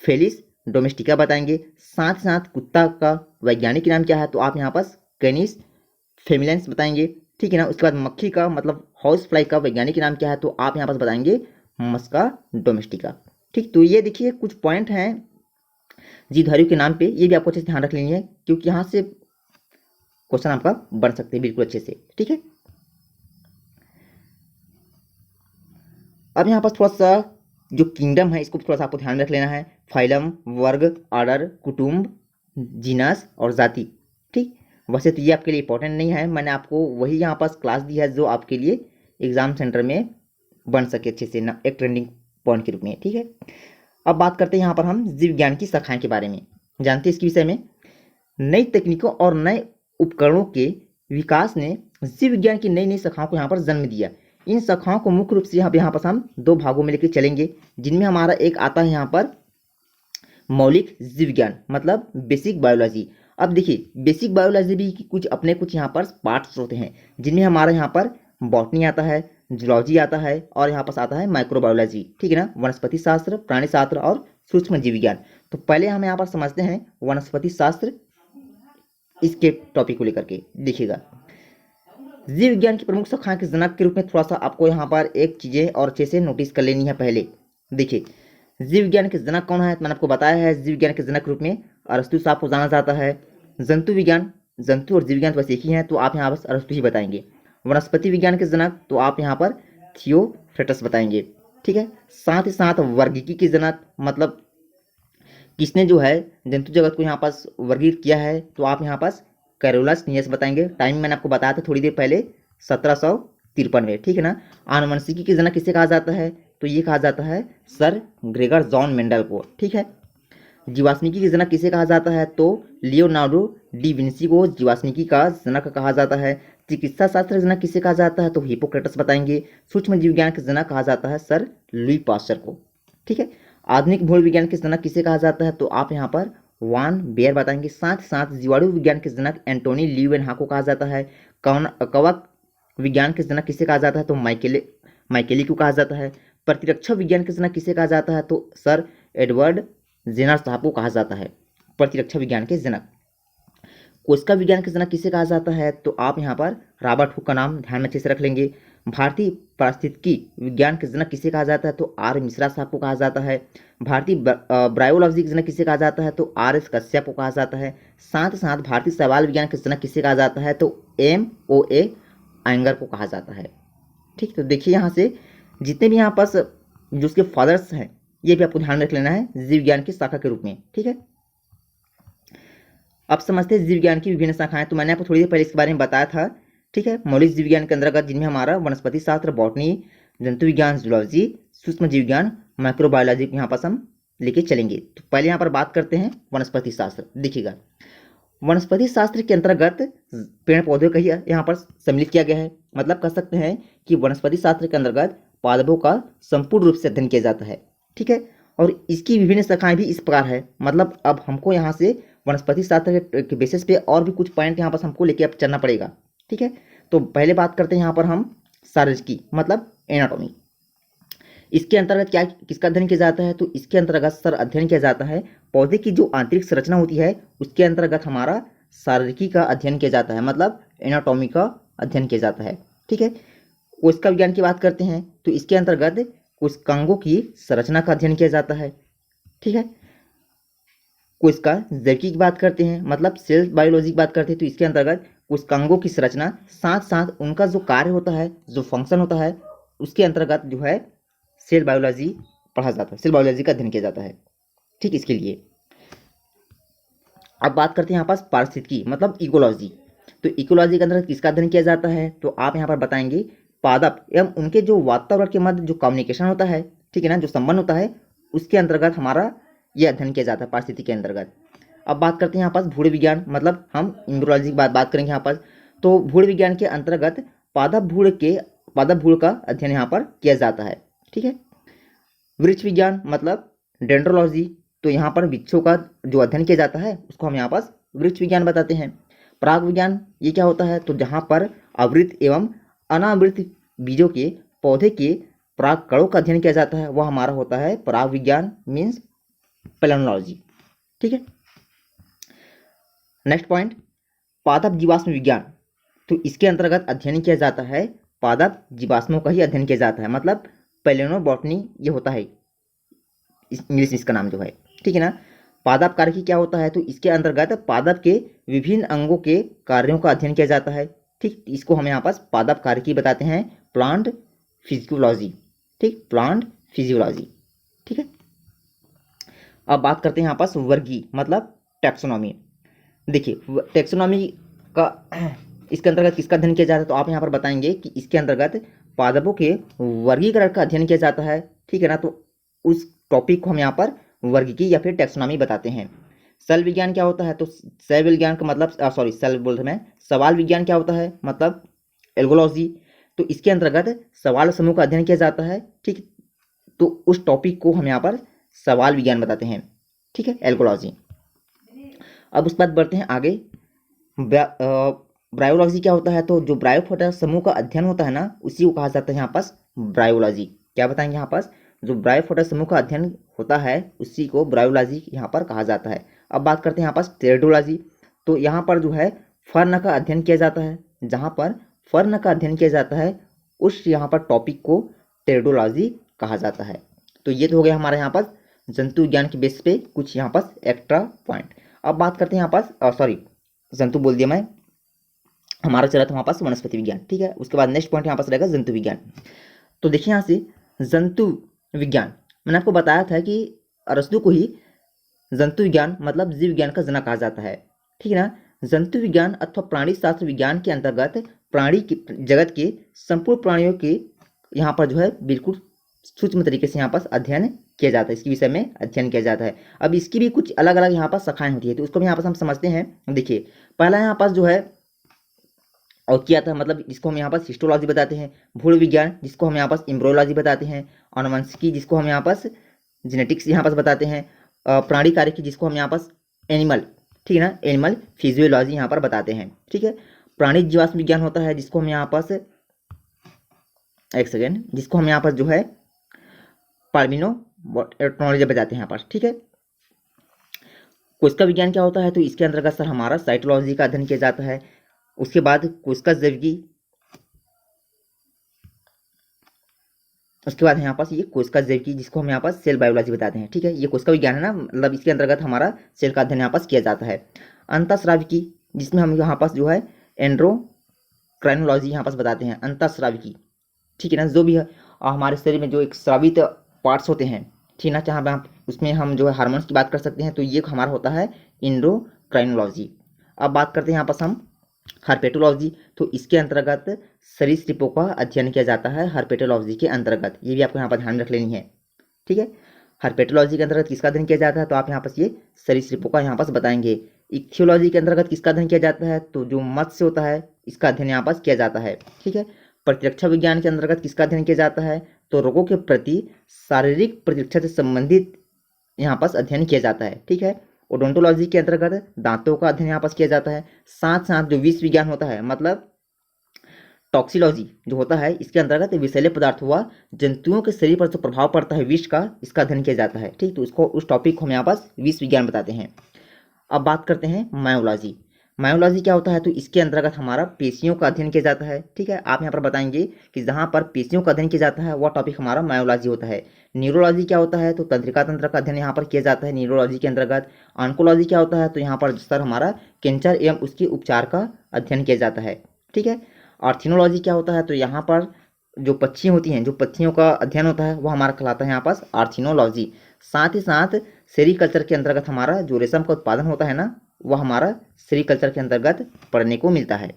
Speaker 1: फेलिस डोमेस्टिका बताएंगे। साथ साथ कुत्ता का वैज्ञानिक नाम क्या है, तो आप यहाँ पास कैनिस फेमिलेंस बताएंगे। ठीक है ना। उसके बाद मक्खी का मतलब हाउस फ्लाई का वैज्ञानिक नाम क्या है, तो आप यहाँ पास बताएंगे मस्का डोमेस्टिका। ठीक, तो ये देखिए कुछ पॉइंट हैं जीवधारियों के नाम पे, ये भी आपको अच्छे से ध्यान रख लेनी है, क्योंकि यहाँ से क्वेश्चन आपका बन सकते हैं बिल्कुल अच्छे से। ठीक है। अब यहाँ पर थोड़ा सा जो किंगडम है इसको थोड़ा सा आपको ध्यान रख लेना है। फाइलम, वर्ग, ऑर्डर, कुटुंब, जीनस और जाति। ठीक, वैसे तो ये आपके लिए इंपॉर्टेंट नहीं है, मैंने आपको वही यहाँ पास क्लास दी है जो आपके लिए एग्जाम सेंटर में बन सके अच्छे से ना, एक ट्रेंडिंग पॉइंट के रूप में। ठीक है, अब बात करते हैं यहाँ पर हम जीव विज्ञान की शाखाएं के बारे में। जानते हैं इसके विषय में, नई तकनीकों और नए उपकरणों के विकास ने जीव विज्ञान की नई नई शाखाओं को यहाँ पर जन्म दिया। इन शाखाओं को मुख्य रूप से यहाँ पर हम दो भागों में लेकर चलेंगे, जिनमें हमारा एक आता है यहाँ पर मौलिक जीव विज्ञान, मतलब बेसिक बायोलॉजी। अब देखिए, बेसिक बायोलॉजी भी कुछ अपने कुछ यहाँ पर पार्ट्स होते हैं, जिनमें हमारा यहाँ पर बॉटनी आता है, जूलॉजी आता है और यहाँ पर आता है माइक्रोबायोलॉजी। ठीक है ना, वनस्पति शास्त्र, प्राणी शास्त्र और सूक्ष्म जीव विज्ञान। तो पहले हम यहाँ पर समझते हैं वनस्पति शास्त्र, इसके टॉपिक को लेकर के देखिएगा। जीव विज्ञान की प्रमुख शाखा के जनक के रूप में थोड़ा सा आपको यहाँ पर एक चीजें और अच्छे से नोटिस कर लेनी है। पहले देखिए, जीव विज्ञान के जनक कौन है, मैंने आपको बताया है। जीव विज्ञान के जनक रूप में अरस्तु साहब को जाना जाता है। जंतु विज्ञान, जंतु और जीव विज्ञान तो बस एक ही है, तो आप यहाँ बस अरस्तु ही बताएंगे। वनस्पति विज्ञान के जनक तो आप यहाँ पर थियोफ्रेटस बताएंगे। ठीक है, साथ ही साथ वर्गीकी के जनक, मतलब किसने जो है जंतु जगत को यहाँ पास वर्गीकृत किया है, तो आप यहाँ पास कैरोलस नियस बताएंगे। टाइम मैंने आपको बताया था थोड़ी देर पहले, 1753 में। ठीक है ना, आनुवंशिकी के जनक किसे कहा जाता है, तो ये कहा जाता है सर ग्रेगर जॉन मेंडल को। ठीक है, जीवाश्मिकी के जनक किसे कहा जाता है, तो लियोनार्डो डी विंसी को जीवाश्मिकी का जनक कहा जाता है। चिकित्सा शास्त्र के जनक किसे कहा जाता है, तो हिपोक्रेटस बताएंगे। सूक्ष्म जीव विज्ञान के जनक कहा जाता है सर लुई पास्चर को। ठीक है, आधुनिक भूल विज्ञान के जनक किसे कहा जाता है, तो आप यहाँ पर वान बेयर बताएंगे। साथ ही साथ जीवाणु विज्ञान के जनक एंटोनी ल्यूवेनहा को कहा जाता है। कवक विज्ञान के जनक किसे कहा जाता है, तो माइकेली को कहा जाता है। प्रतिरक्षा विज्ञान के जनक किसे कहा जाता है, तो सर एडवर्ड जेनर साहब को कहा जाता है प्रतिरक्षा विज्ञान के जनक। कोशिका विज्ञान के जनक किसे कहा जाता है, तो आप यहाँ पर रॉबर्ट हुक का नाम ध्यान में अच्छे से रख लेंगे। भारतीय पारिस्थितिकी विज्ञान के जनक किसे कहा जाता है, तो आर मिश्रा साहब को कहा जाता है। भारतीय ब्रायोलॉजी के जनक किसे कहा जाता है, तो आर एस कश्यप को कहा जाता है। साथ ही साथ भारतीय सवाल विज्ञान के जनक किसे कहा जाता है, तो MOA एंगर को कहा जाता है। ठीक, तो देखिए यहाँ से जितने भी यहाँ पास जो उसके फादर्स हैं, ये भी आपको ध्यान में रख लेना है जीव विज्ञान की शाखा के रूप में। ठीक है, अब समझते हैं जीव विज्ञान की विभिन्न शाखाएं। तो मैंने आपको थोड़ी देर पहले इसके बारे में बताया था। ठीक है, मौलिक जीव विज्ञान के अंतर्गत जिनमें हमारा वनस्पति शास्त्र, बॉटनी, जंतु विज्ञान, जूलॉजी, सूक्ष्म जीव विज्ञान, माइक्रोबायोलॉजी यहाँ पास हम लेके चलेंगे। तो पहले यहाँ पर बात करते हैं वनस्पति शास्त्र। देखिएगा, वनस्पति शास्त्र के अंतर्गत पेड़ पौधे का ही यहाँ पर सम्मिलित किया गया है। मतलब कह सकते हैं कि वनस्पति शास्त्र के अंतर्गत पादपों का संपूर्ण रूप से अध्ययन किया जाता है। ठीक है, और इसकी विभिन्न शाखाएं भी इस प्रकार है। मतलब अब हमको यहाँ से वनस्पति शास्त्र के बेसिस पे और भी कुछ पॉइंट यहाँ पर हमको लेके अब चलना पड़ेगा। ठीक है, तो पहले बात करते हैं यहाँ पर हम शारीरिकी, मतलब एनाटॉमी। इसके अंतर्गत क्या किसका अध्ययन किया जाता है, तो इसके अंतर्गत सर अध्ययन किया जाता है पौधे की जो आंतरिक संरचना होती है, उसके अंतर्गत हमारा शारीरिकी का अध्ययन किया जाता है, मतलब एनाटॉमी का अध्ययन किया जाता है। ठीक है, कोशिका विज्ञान की बात करते हैं तो इसके अंतर्गत कोशिकांगों की संरचना का अध्ययन किया जाता है। ठीक है, कोशिका जैविकी की बात करते हैं, मतलब सेल बायोलॉजी की बात करते हैं, तो इसके अंतर्गत कोशिकांगों की संरचना, साथ साथ उनका जो कार्य होता है, जो फंक्शन होता है, उसके अंतर्गत जो है सेल बायोलॉजी पढ़ा जाता है, सेल बायोलॉजी का अध्ययन किया जाता है। ठीक, इसके लिए अब बात करते हैं यहाँ पास पारिस्थितिकी, मतलब इकोलॉजी। तो इकोलॉजी के अंदर किसका अध्ययन किया जाता है, तो आप यहाँ पर बताएंगे पादप एवं उनके जो वातावरण के मध्य जो कम्युनिकेशन होता है, ठीक है ना, जो संबंध होता है, उसके अंतर्गत हमारा यह अध्ययन किया जाता है पारिस्थितिकी के अंतर्गत। अब बात करते हैं यहाँ पास भूण विज्ञान, मतलब हम इम्ब्रोलॉजी की बात करेंगे यहाँ पास। तो भूण विज्ञान के अंतर्गत पादप भूण का अध्ययन यहाँ पर किया जाता है। ठीक है, वृक्ष विज्ञान, मतलब डेंड्रोलॉजी, तो यहाँ पर वृक्षों का जो अध्ययन किया जाता है उसको हम यहाँ पास वृक्ष विज्ञान बताते हैं। पराग विज्ञान, ये क्या होता है, तो जहाँ पर आवृत एवं अनावृत बीजों के पौधे के पराग कणों का अध्ययन किया जाता है, वह हमारा होता है पराग विज्ञान, मीन्स पेलेनोलॉजी। ठीक है, नेक्स्ट पॉइंट पादप जीवाश्म विज्ञान। तो इसके अंतर्गत अध्ययन किया जाता है पादप जीवाश्मों का ही अध्ययन किया जाता है, मतलब पेलेनोबॉटनी ये होता है इंग्लिश इसका नाम जो है। ठीक है ना, पादप कार्य की क्या होता है, तो इसके अंतर्गत पादप के विभिन्न अंगों के कार्यों का अध्ययन किया जाता है। ठीक, इसको हम यहाँ पास पादप कार्य की बताते हैं प्लांट फिजियोलॉजी। ठीक, प्लांट फिजियोलॉजी। ठीक है, अब बात करते हैं यहाँ पास वर्गीय मतलब टैक्सोनॉमी। देखिए टैक्सोनॉमी का इसके अंतर्गत किसका अध्ययन किया जाता है, तो आप यहाँ पर बताएंगे कि इसके अंतर्गत पादपों के वर्गीकरण का अध्ययन किया जाता है, ठीक है ना। तो उस टॉपिक को हम यहाँ पर वर्गीय या फिर टैक्सोनॉमी बताते हैं। सेल विज्ञान क्या होता है, तो सेल विज्ञान का मतलब सेल बोल रहे मैं, सवाल विज्ञान क्या होता है मतलब एल्गोलॉजी। तो इसके अंतर्गत सवाल समूह का अध्ययन किया जाता है, ठीक। तो उस टॉपिक को हम यहाँ पर सवाल विज्ञान बताते हैं, ठीक है, एल्गोलॉजी। अब उसके बाद बढ़ते हैं आगे। ब्रायोलॉजी क्या होता है, तो जो ब्रायोफोटा समूह का अध्ययन होता है ना, उसी को कहा जाता है यहाँ पास ब्रायोलॉजी। क्या बताएंगे यहाँ पास, जो ब्रायोफोटा समूह का अध्ययन होता है उसी को ब्रायोलॉजी यहाँ पर कहा जाता है। अब बात करते हैं यहाँ पास टेरिडोलॉजी। तो यहाँ पर जो है फर्न का अध्ययन किया जाता है, जहाँ पर फर्न का अध्ययन किया जाता है उस यहाँ पर टॉपिक को टेरिडोलॉजी कहा जाता है। तो ये तो हो गया हमारे यहाँ पास जंतु विज्ञान के बेस पे कुछ यहाँ पास एक्स्ट्रा पॉइंट। अब बात करते हैं यहाँ पास जंतु बोल दिया मैं, हमारा चला था वहाँ पास वनस्पति विज्ञान, ठीक है। उसके बाद नेक्स्ट पॉइंट यहाँ पास रहेगा जंतु विज्ञान। तो देखिए यहाँ से जंतु विज्ञान, मैंने आपको बताया था कि अरस्तु को ही जंतु विज्ञान मतलब जीव विज्ञान का जनक कहा जाता है, ठीक है ना। जंतु विज्ञान अथवा प्राणी शास्त्र विज्ञान के अंतर्गत प्राणी की जगत के संपूर्ण प्राणियों के यहाँ पर जो है बिल्कुल सूक्ष्म तरीके से यहाँ पास अध्ययन किया जाता है, इसके विषय में अध्ययन किया जाता है। अब इसकी भी कुछ अलग अलग यहाँ पास शाखाएं होती है, तो उसको भी यहाँ पास हम समझते हैं। देखिए पहला यहाँ पास जो है और किया था मतलब जिसको हम यहाँ पास हिस्टोलॉजी बताते हैं, भूल विज्ञान जिसको हम यहाँ पास एम्ब्रियोलॉजी बताते हैं, आनुवंशिकी जिसको हम यहाँ पास जेनेटिक्स यहाँ पास बताते हैं, प्राणी कार्यकी जिसको हम यहाँ पास एनिमल, ठीक है ना, एनिमल फिजियोलॉजी यहाँ पर बताते हैं, ठीक है। प्राणी जीवाश्म विज्ञान होता है जिसको हम यहाँ पास एक सेकेंड जिसको हम यहाँ पास जो है पार्मिनोटेक्नोलॉजी बताते हैं यहाँ पर, ठीक है। कोशिका विज्ञान क्या होता है, तो इसके अंतर्गत सर हमारा साइटोलॉजी का अध्ययन किया जाता है। उसके बाद कोशिका जैविकी, उसके बाद यहाँ पास ये कोशिका जैविकी जिसको हम यहाँ पास सेल बायोलॉजी बताते हैं, ठीक है। ये कोशिका विज्ञान है ना, मतलब इसके अंतर्गत हमारा सेल का अध्ययन यहाँ पास किया जाता है। अंतःस्राविकी जिसमें हम यहाँ पास जो है एंड्रोक्राइनोलॉजी यहाँ पास बताते हैं, अंतःस्राविकी, ठीक है ना। जो भी है हमारे शरीर में जो एक स्रावित पार्ट्स होते हैं, ठीक है ना, चाहे उसमें हम जो है हार्मोन्स की बात कर सकते हैं, तो ये हमारा होता है एंड्रोक्राइनोलॉजी। अब बात करते हैं यहाँ पास हम हर्पेटोलॉजी। तो इसके अंतर्गत सरीसृपों का अध्ययन किया जाता है हर्पेटोलॉजी के अंतर्गत, ये भी आपको यहाँ पर ध्यान रख लेनी है, ठीक है। हर्पेटोलॉजी के अंतर्गत किसका अध्ययन किया जाता है, तो आप यहाँ पास ये सरीसृपों का यहाँ पास बताएंगे। इक्थियोलॉजी के अंतर्गत किसका अध्ययन किया जाता है, तो जो मत्स्य होता है इसका अध्ययन यहाँ पास किया जाता है, ठीक है। प्रतिरक्षा विज्ञान के अंतर्गत किसका अध्ययन किया जाता है, तो रोगों के प्रति शारीरिक प्रतिरक्षा से संबंधित यहाँ पास अध्ययन किया जाता है, ठीक है। ओडोंटोलॉजी के अंतर्गत दांतों का अध्ययन यहाँ पास किया जाता है। साथ साथ जो विष विज्ञान होता है मतलब टॉक्सिलॉजी जो होता है, इसके अंतर्गत विषैले पदार्थ हुआ जंतुओं के शरीर पर जो प्रभाव पड़ता है विष का, इसका अध्ययन किया जाता है, ठीक। तो उसको उस टॉपिक को हम यहाँ पास विष विज्ञान बताते हैं। अब बात करते हैं मायोलॉजी। मायोलॉजी क्या होता है, तो इसके अंतर्गत हमारा पेशियों का अध्ययन किया जाता है, ठीक है। आप यहाँ पर बताएंगे कि जहाँ पर पेशियों का अध्ययन किया जाता है वह टॉपिक हमारा मायोलॉजी होता है। न्यूरोलॉजी क्या होता है, तो तंत्रिका तंत्र का अध्ययन यहाँ पर किया जाता है न्यूरोलॉजी के अंतर्गत। ऑन्कोलॉजी क्या होता है, तो यहाँ पर सर हमारा कैंसर एवं उसके उपचार का अध्ययन किया जाता है, ठीक है। आर्थिनोलॉजी क्या होता है, तो यहाँ पर जो पक्षियाँ होती हैं, जो पक्षियों का अध्ययन होता है वह हमारा कहलाता है यहाँ पास आर्थिनोलॉजी। साथ ही साथ सेरीकल्चर के अंतर्गत हमारा जो रेशम का उत्पादन होता है ना, वह हमारा सेरीकल्चर के अंतर्गत पढ़ने को मिलता है।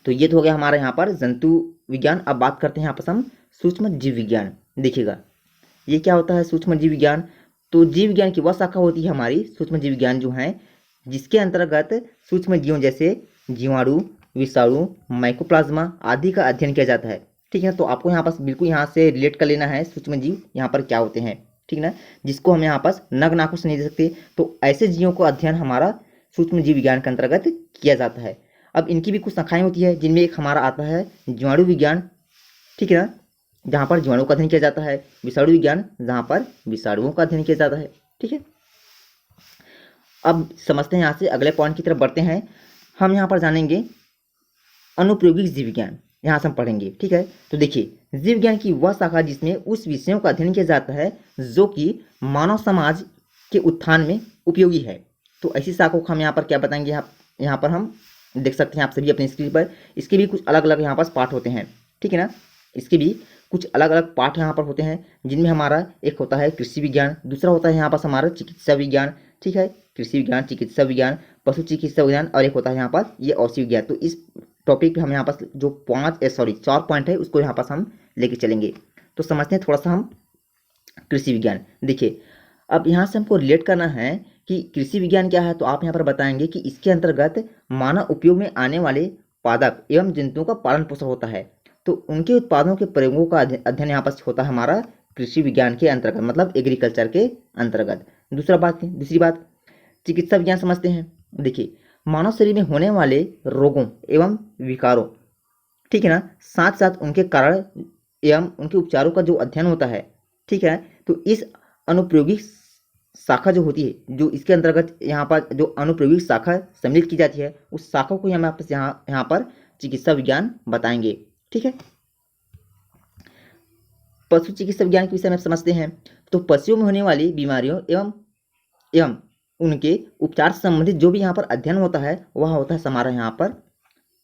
Speaker 1: तो ये तो हो गया हमारा यहाँ पर जंतु विज्ञान। अब बात करते हैं यहाँ पर हम सूक्ष्म जीव विज्ञान। देखिएगा ये क्या होता है सूक्ष्म जीव विज्ञान, तो जीव विज्ञान की वह शाखा होती है हमारी सूक्ष्म जीव विज्ञान जो है, जिसके अंतर्गत सूक्ष्म जीवों जैसे जीवाणु, विषाणु, माइकोप्लाज्मा आदि का अध्ययन किया जाता है, ठीक है। तो आपको यहाँ पास बिल्कुल यहाँ से रिलेट कर लेना है सूक्ष्म जीव यहाँ पर क्या होते हैं, ठीक ना, जिसको हम यहाँ पास नग नाखुश से नहीं दे सकते। तो ऐसे जीवों का अध्ययन हमारा सूक्ष्म जीव विज्ञान के अंतर्गत किया जाता है। अब इनकी भी कुछ शाखाएं होती है, जिनमें एक हमारा आता है जीवाणु विज्ञान, ठीक है ना, जहाँ पर जीवाणु का अध्ययन किया जाता है। विषाणु विज्ञान जहाँ पर विषाणुओं का अध्ययन किया जाता है, ठीक है। अब समझते हैं यहाँ से अगले पॉइंट की तरफ बढ़ते हैं। हम यहाँ पर जानेंगे अनुप्रयोगिक जीव विज्ञान, यहाँ से हम पढ़ेंगे, ठीक है। तो देखिए जीव विज्ञान की वह शाखा जिसमें उस विषयों का अध्ययन किया जाता है जो कि मानव समाज के उत्थान में उपयोगी है। तो ऐसी शाखा को हम यहाँ पर क्या बताएंगे, यहाँ पर हम देख सकते हैं आप सभी अपनी स्क्रीन पर। इसके भी कुछ अलग अलग यहाँ पास पार्ट होते हैं, ठीक है ना। इसके भी कुछ अलग अलग पाठ यहाँ पर होते हैं, जिनमें हमारा एक होता है कृषि विज्ञान, दूसरा होता है यहाँ पर हमारा चिकित्सा विज्ञान, ठीक है, कृषि विज्ञान, चिकित्सा विज्ञान, पशु चिकित्सा विज्ञान, और एक होता है यहाँ पर ये औषधि विज्ञान। तो इस टॉपिक पे हम यहाँ पर जो 4 पॉइंट है उसको यहाँ पर हम लेके चलेंगे। तो समझते हैं थोड़ा सा हम कृषि विज्ञान। देखिए, अब यहाँ से हमको रिलेट करना है कि कृषि विज्ञान क्या है, तो आप यहाँ पर बताएंगे कि इसके अंतर्गत मानव उपयोग में आने वाले पादप एवं जंतुओं का पालन पोषण होता है, तो उनके उत्पादों के प्रयोगों का अध्ययन यहाँ पर होता है हमारा कृषि विज्ञान के अंतर्गत, मतलब एग्रीकल्चर के अंतर्गत। दूसरी बात चिकित्सा विज्ञान समझते हैं। देखिए, मानव शरीर में होने वाले रोगों एवं विकारों, ठीक है ना, साथ साथ उनके कारण एवं उनके उपचारों का जो अध्ययन होता है, ठीक है, तो इस अनुप्रयोगी शाखा जो होती है, जो इसके अंतर्गत यहाँ पर जो अनुप्रयोगी शाखा सम्मिलित की जाती है, उस शाखा को हम यहाँ पर चिकित्सा विज्ञान बताएंगे, ठीक है। पशु चिकित्सा विज्ञान के विषय में समझते हैं। तो पशुओं में होने वाली बीमारियों एवं उनके उपचार से संबंधित जो भी यहाँ पर अध्ययन होता है वह होता है हमारा यहाँ पर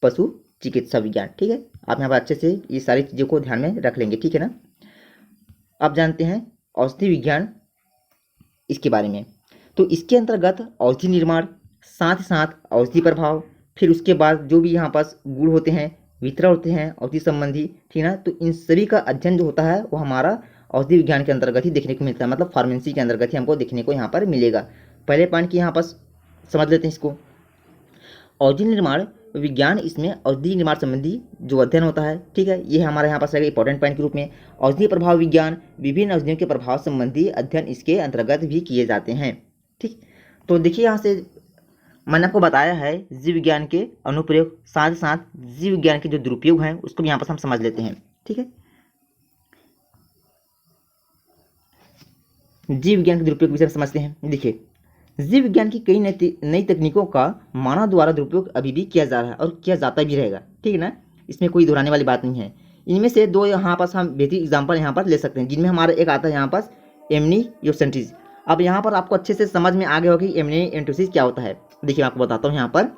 Speaker 1: पशु चिकित्सा विज्ञान, ठीक है। आप यहाँ पर अच्छे से ये सारी चीज़ों को ध्यान में रख लेंगे, ठीक है ना। आप जानते हैं औषधि विज्ञान इसके बारे में, तो इसके अंतर्गत औषधि निर्माण, साथ ही साथ औषधि प्रभाव, फिर उसके बाद जो भी यहाँ पास गुण होते हैं, वितरण होते हैं औषधि संबंधी, ठीक है ना, तो इन सभी का अध्ययन जो होता है वो हमारा औषधि विज्ञान के अंतर्गत ही देखने को मिलता है, मतलब फार्मेसी के अंतर्गत ही हमको देखने को यहाँ पर मिलेगा। पहले पॉइंट की यहाँ पर समझ लेते हैं इसको। औषधि निर्माण विज्ञान, इसमें औषधि निर्माण संबंधी जो अध्ययन होता है, ठीक है, ये हमारे यहाँ पास इंपॉर्टेंट पॉइंट के रूप में। औषधि प्रभाव विज्ञान, विभिन्न औषधियों के प्रभाव संबंधी अध्ययन इसके अंतर्गत भी किए जाते हैं, ठीक। तो देखिए, यहाँ से मैंने आपको बताया है जीव विज्ञान के अनुप्रयोग, साथ ही साथ जीव विज्ञान के जो दुरुपयोग हैं उसको भी यहाँ पर हम समझ लेते हैं, ठीक है। जीव विज्ञान के दुरुपयोग विषय में समझते हैं। देखिए, जीव विज्ञान की कई नई तकनीकों का मानव द्वारा दुरुपयोग अभी भी किया जा रहा है और किया जाता भी रहेगा, ठीक है ना, इसमें कोई दोहराने वाली बात नहीं है। इनमें से दो यहाँ पास हम बेहतरीन एग्जाम्पल यहाँ पर ले सकते हैं, जिनमें हमारा एक आता है यहाँ पास एमनियोसेंट्रिस। अब यहाँ पर आपको अच्छे से समझ में आ गया होगा कि एमनियोसेंट्रिस क्या होता है। देखिए, मैं आपको बताता हूँ। यहाँ पर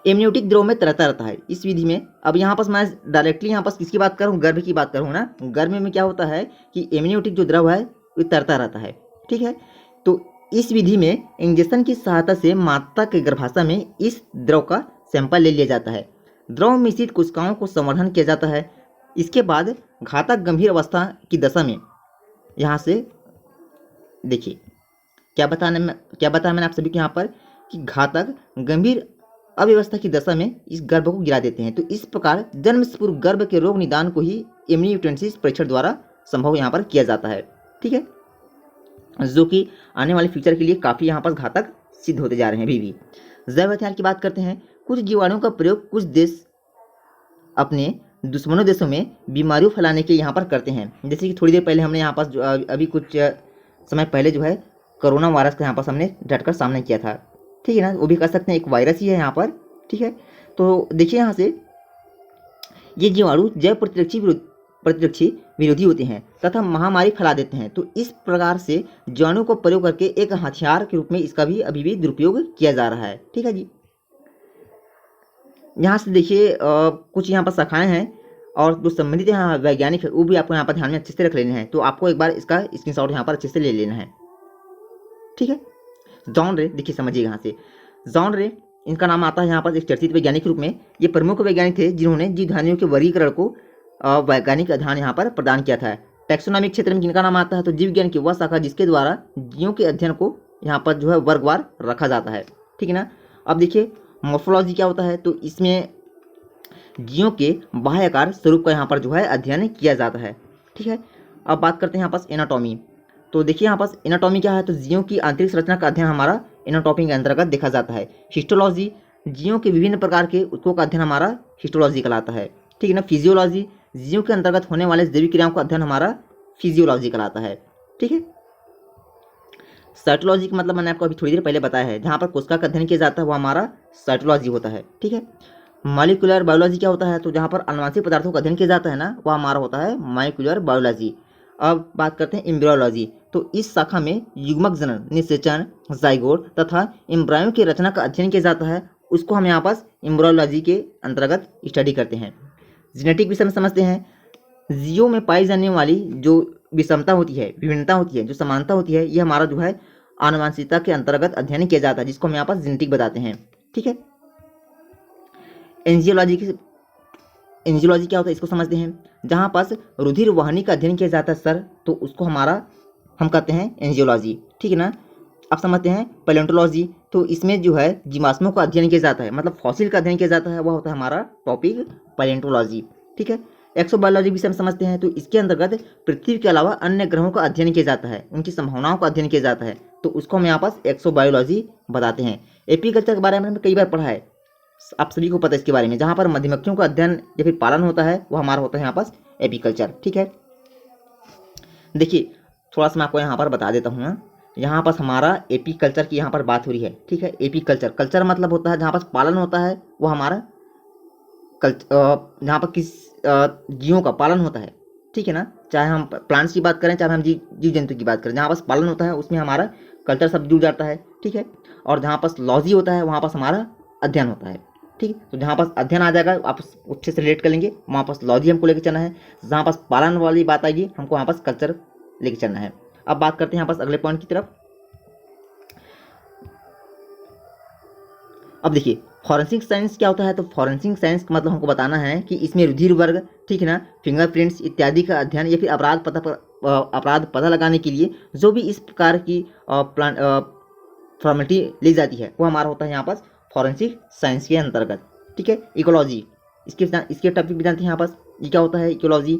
Speaker 1: एमनियोटिक द्रव में तरता रहता है इस विधि में। अब यहाँ पास मैं डायरेक्टली यहाँ पास किसकी बात करूँ, गर्भ की बात करूँ ना। गर्भ में क्या होता है कि एमनियोटिक जो द्रव है वो तरता रहता है, ठीक है। तो इस विधि में इंजेक्शन की सहायता से माता के गर्भाशय में इस द्रव का सैंपल ले लिया जाता है। द्रव मिश्रित कोशिकाओं को संवर्धन किया जाता है। इसके बाद घातक गंभीर अवस्था की दशा में, यहाँ से देखिए क्या बताया मैंने आप सभी को यहाँ पर कि घातक गंभीर अव्यवस्था की दशा में इस गर्भ को गिरा देते हैं। तो इस प्रकार जन्म से पूर्व गर्भ के रोग निदान को ही एमनियोसेंट्रिस परीक्षण द्वारा संभव यहाँ पर किया जाता है, ठीक है, जो कि आने वाले फ्यूचर के लिए काफ़ी यहाँ पर घातक सिद्ध होते जा रहे हैं अभी भी। जैव हथियार की बात करते हैं। कुछ जीवाणुओं का प्रयोग कुछ देश अपने दुश्मनों देशों में बीमारियों फैलाने के यहाँ पर करते हैं। जैसे कि थोड़ी देर पहले हमने यहाँ पास अभी कुछ समय पहले जो है कोरोना वायरस का यहाँ पास हमने डटकर सामना किया था, ठीक है ना। वो भी कह सकते हैं एक वायरस ही है यहाँ पर, ठीक है। तो देखिए, यहाँ से ये जीवाणु जैव प्रतिरक्षी विरोधी होते हैं तथा महामारी फैला देते हैं। तो इस प्रकार से जीवाणु को प्रयोग करके एक हथियार के रूप में इसका भी अभी भी दुरुपयोग किया जा रहा है, ठीक है जी। यहाँ से देखिए कुछ यहाँ पर शाखाएं हैं और जो संबंधित यहाँ वैज्ञानिक है वो भी आपको यहाँ पर ध्यान में अच्छे से रख लेना है। तो आपको एक बार इसका स्क्रीनशॉट यहाँ पर अच्छे से ले लेना है, ठीक है। जॉन रे, देखिए समझिएगा, यहाँ से जॉन रे इनका नाम आता है यहाँ पर एक चर्चित वैज्ञानिक के रूप में। ये प्रमुख वैज्ञानिक थे जिन्होंने जीवधारियों के वर्गीकरण को वैज्ञानिक अध्ययन यहाँ पर प्रदान किया था। टैक्सोनॉमिक क्षेत्र में जिनका नाम आता है तो जीव विज्ञान की वह शाखा जिसके द्वारा जीवों के अध्ययन को यहाँ पर जो है वर्गवार रखा जाता है, ठीक है ना। अब देखिए मॉर्फोलॉजी क्या होता है, तो इसमें जीवों के बाह्यकार स्वरूप का यहाँ पर जो है अध्ययन किया जाता है, ठीक है। अब बात करते हैं यहाँ पास एनाटॉमी। तो देखिए यहाँ पास एनाटॉमी क्या है, तो जीवों की आंतरिक संरचना का अध्ययन हमारा एनाटॉमी के अंतर्गत देखा जाता है। हिस्टोलॉजी, जीवों के विभिन्न प्रकार के उत्तकों का अध्ययन हमारा हिस्टोलॉजी कहलाता है, ठीक है ना। फिजियोलॉजी, जीवों के अंतर्गत होने वाले जैविक क्रियाओं का अध्ययन हमारा फिजियोलॉजी कहलाता है, ठीक है। साइटोलॉजी का मतलब मैंने आपको अभी थोड़ी देर पहले बताया है, जहाँ पर कोशिका का अध्ययन किया जाता है वो हमारा साइटोलॉजी होता है, ठीक है। मॉलिक्यूलर बायोलॉजी क्या होता है, तो जहाँ पर अनुवांशिक पदार्थों का अध्ययन किया जाता है ना, वह हमारा होता है मॉलिक्यूलर बायोलॉजी। अब बात करते हैं एम्ब्रियोलॉजी। तो इस शाखा में युग्मक जनन, निषेचन, जाइगोट तथा एम्ब्रायो की रचना का अध्ययन किया जाता है, उसको हम यहाँ पास एम्ब्रियोलॉजी के अंतर्गत स्टडी करते हैं। जेनेटिक विषय में समझते हैं। जीवों में पाई जाने वाली जो विषमता होती है, विभिन्नता होती है, जो समानता होती है, ये हमारा जो है आनुवंशिकता के अंतर्गत अध्ययन किया जाता है, जिसको हम यहाँ पर जेनेटिक बताते हैं। ठीक है। एंजियोलॉजी क्या होता है इसको समझते हैं। जहाँ पास रुधिर वाहिनी का अध्ययन किया जाता है सर, तो उसको हम कहते हैं एंजियोलॉजी। ठीक है ना। अब समझते हैं पैलेंटोलॉजी। तो इसमें जो है जीवाश्मों का अध्ययन किया जाता है, मतलब फॉसिल का अध्ययन किया जाता है, वह होता है हमारा टॉपिक पैलेंटोलॉजी। ठीक है। एक्सोबायोलॉजी विषय में समझते हैं। तो इसके अंतर्गत पृथ्वी के अलावा अन्य ग्रहों का अध्ययन किया जाता है, उनकी संभावनाओं का अध्ययन किया जाता है, तो उसको हम यहाँ पास एक्सोबायोलॉजी बताते हैं। एपीकल्चर के बारे में हमने कई बार पढ़ा है, आप सभी को पता है इसके बारे में। जहाँ पर मधुमक्खियों का अध्ययन या फिर पालन होता है, वो हमारा होता है यहाँ पास एपीकल्चर। ठीक है। देखिए थोड़ा सा मैं आपको यहाँ पर बता देता हूँ। यहाँ पास हमारा एपीकल्चर की यहाँ पर बात हो रही है। ठीक है। एपीकल्चर, कल्चर मतलब होता है जहाँ पास पालन होता है, वो हमारा जहाँ पर किस जीवों का पालन होता है। ठीक है ना। चाहे हम प्लांट्स की बात करें, चाहे हम जीव जंतु की बात करें, जहाँ पास पालन होता है उसमें हमारा कल्चर शब्द जुड़ जाता है। ठीक है। और जहाँ पास लॉजी होता है, वहाँ पास हमारा अध्ययन होता है। ठीक है। तो जहाँ पास अध्ययन आ जाएगा आप उससे रिलेट कर लेंगे, वहाँ पास लॉजी हमको लेकर चलना है। जहाँ पास पालन वाली बात आएगी, हमको वहाँ पास कल्चर लेकर चलना है। अब बात करते हैं यहाँ पास अगले पॉइंट की तरफ। अब देखिए फॉरेंसिक साइंस क्या होता है। तो फॉरेंसिक साइंस का मतलब हमको बताना है कि इसमें रुधिर वर्ग, ठीक है ना, फिंगरप्रिंट्स इत्यादि का अध्ययन या फिर अपराध पता लगाने के लिए जो भी इस प्रकार की फॉर्मेलिटी ली जाती है, वो हमारा होता है यहाँ पास फॉरेंसिक साइंस के अंतर्गत। ठीक है। इकोलॉजी, इसके टॉपिक भी जानते हैं यहाँ पास। ये क्या होता है इकोलॉजी।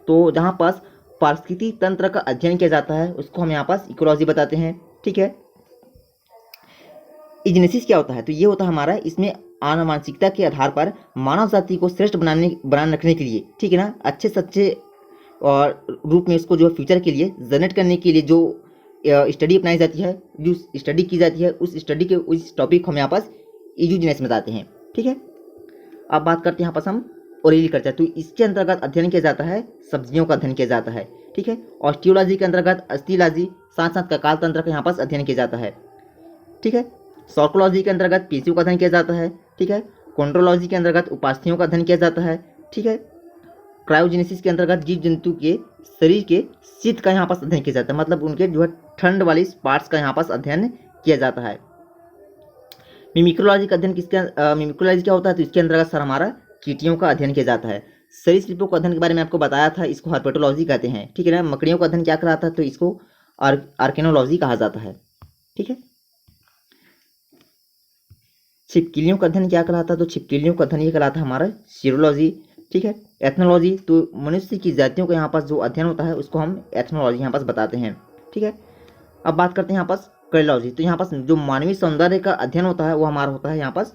Speaker 1: तो जहाँ पास पारिस्थितिक तंत्र का अध्ययन किया जाता है, उसको हम यहाँ पास इकोलॉजी बताते हैं। ठीक है। इजनेसिस क्या होता है। तो ये होता है हमारा, इसमें आनुवंशिकता के आधार पर मानव जाति को श्रेष्ठ बनाने रखने के लिए, ठीक है ना, अच्छे से अच्छे और रूप में इसको जो है फ्यूचर के लिए जनरेट करने के लिए जो स्टडी अपनाई जाती है, जो स्टडी की जाती है, उस स्टडी के उस टॉपिक को हम यहाँ पास इजोजेनेसिस में बताते हैं। ठीक है। अब बात करते हैं यहाँ पास हम ओलेरीकल्चर। तो इसके अंतर्गत अध्ययन किया जाता है सब्जियों का अध्ययन किया जाता है। ठीक है। ऑस्टियोलॉजी के अंतर्गत अस्थिलॉजी, साथ साथ कंकाल तंत्र का यहाँ पास अध्ययन किया जाता है। ठीक है। साइकोलॉजी के अंतर्गत पेशियों का अध्ययन किया जाता है। ठीक है। कॉन्ड्रोलॉजी के अंतर्गत उपास्थियों का अध्ययन किया जाता है। ठीक है। क्रायोजेनेसिस के अंतर्गत जीव जंतु के शरीर के शीत का यहाँ पास अध्ययन किया जाता है, मतलब उनके जो है ठंड वाली पार्ट्स का यहाँ पास अध्ययन किया जाता है। मिमिक्रोलॉजी का अध्ययन मिमिक्रोलॉजी क्या होता है। तो इसके अंतर्गत सर हमारा चींटियों का अध्ययन किया जाता है। सरीसृपों का अध्ययन के बारे में आपको बताया था, इसको हर्पेटोलॉजी कहते हैं। ठीक है ना। मकड़ियों का अध्ययन क्या कहलाता है। तो इसको आर्केनोलॉजी कहा जाता है। ठीक है। छिपकलियों का अध्ययन क्या कहलाता है। तो छिपकलियों का अध्ययन ये कहलाता है हमारा सीरोलॉजी। ठीक है। एथनोलॉजी, तो मनुष्य की जातियों का यहाँ पास जो अध्ययन होता है, उसको हम एथनोलॉजी यहाँ पास बताते हैं। ठीक है। अब बात करते हैं यहाँ पास क्रेनोलॉजी। तो यहाँ पास जो मानवीय सौंदर्य का अध्ययन होता है, वो हमारा होता है यहाँ पास